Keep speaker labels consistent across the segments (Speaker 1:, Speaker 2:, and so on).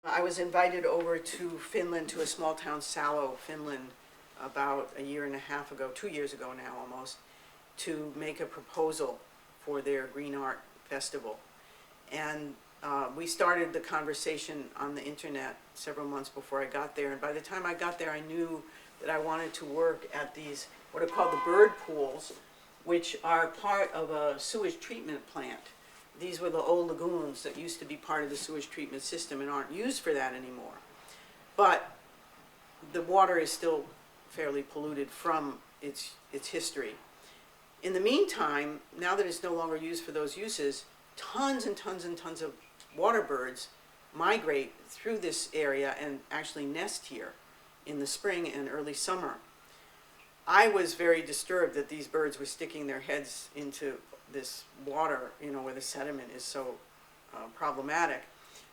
Speaker 1: I was invited over to Finland, to a small town, Salo, Finland, about a year and a half ago, 2 years ago now almost, to make a proposal for their Green Art Festival. And we started the conversation on the internet several months before I got there. And by the time I got there, I knew that I wanted to work at these, what are called the bird pools, which are part of a sewage treatment plant. These were the old lagoons that used to be part of the sewage treatment system and aren't used for that anymore. But the water is still fairly polluted from its history. In the meantime, now that it's no longer used for those uses, tons and tons and tons of water birds migrate through this area and actually nest here in the spring and early summer. I was very disturbed that these birds were sticking their heads into this water, where the sediment is so problematic.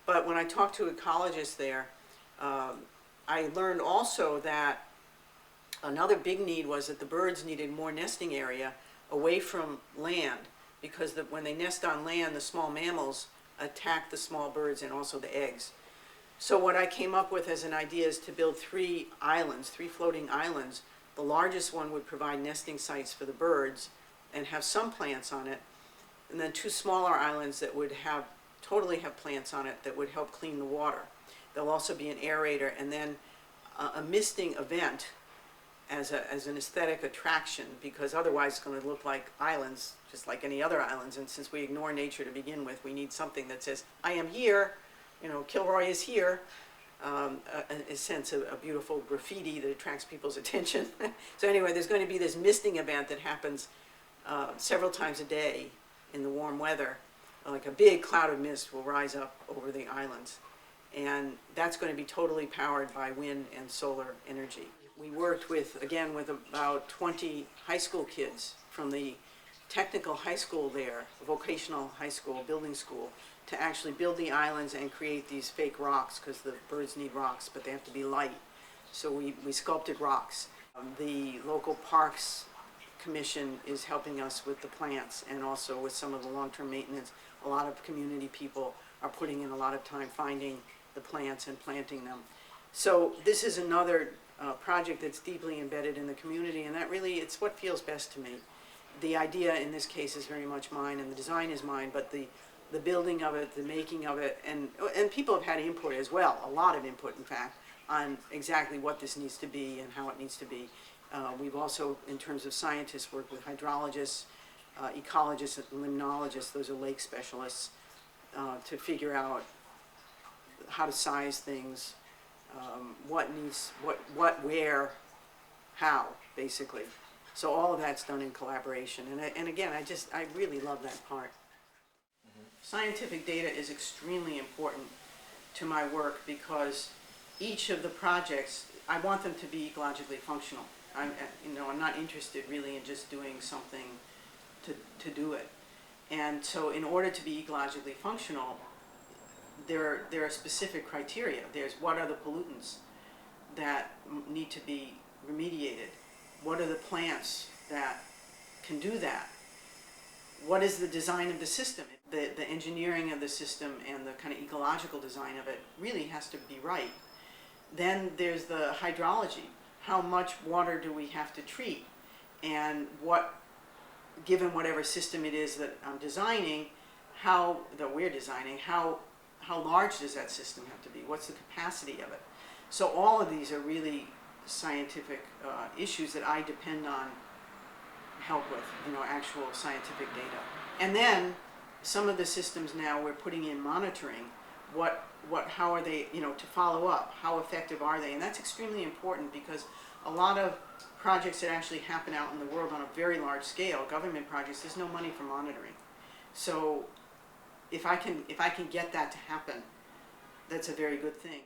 Speaker 1: But when I talked to ecologists there, I learned also that another big need was that the birds needed more nesting area away from land, because when they nest on land, the small mammals attack the small birds and also the eggs. So what I came up with as an idea is to build 3 islands, 3 floating islands. The largest one would provide nesting sites for the birds and have some plants on it, and then 2 smaller islands that would totally have plants on it that would help clean the water. There'll also be an aerator, and then a misting event as an aesthetic attraction, because otherwise it's going to look like islands, just like any other islands. And since we ignore nature to begin with, we need something that says, I am here, Kilroy is here. A sense of a beautiful graffiti that attracts people's attention. So anyway, there's going to be this misting event that happens several times a day in the warm weather. Like a big cloud of mist will rise up over the islands, and that's going to be totally powered by wind and solar energy. We worked with about 20 high school kids from the technical high school there, vocational high school, building school, to actually build the islands and create these fake rocks, because the birds need rocks, but they have to be light. So we sculpted rocks. The local parks commission is helping us with the plants and also with some of the long-term maintenance. A lot of community people are putting in a lot of time finding the plants and planting them. So this is another project that's deeply embedded in the community, and that really, it's what feels best to me. The idea in this case is very much mine, and the design is mine, but the building of it, the making of it, and people have had input as well, a lot of input in fact, on exactly what this needs to be and how it needs to be. We've also, in terms of scientists, worked with hydrologists, ecologists, and limnologists, those are lake specialists, to figure out how to size things, what needs, where, how, basically. So all of that's done in collaboration, and again, I really love that part. Scientific data is extremely important to my work, because each of the projects, I want them to be ecologically functional. I'm not interested really in just doing something to do it. And so in order to be ecologically functional, there are specific criteria. There's what are the pollutants that need to be remediated? What are the plants that can do that? What is the design of the system? The engineering of the system and the kind of ecological design of it really has to be right. Then there's the hydrology. How much water do we have to treat? And given whatever system it is that I'm designing, how large does that system have to be? What's the capacity of it? So all of these are really scientific issues that I depend on help with, actual scientific data. And then some of the systems now we're putting in monitoring. How are they, to follow up, how effective are they? And that's extremely important, because a lot of projects that actually happen out in the world on a very large scale, government projects, there's no money for monitoring. So if I can get that to happen, that's a very good thing.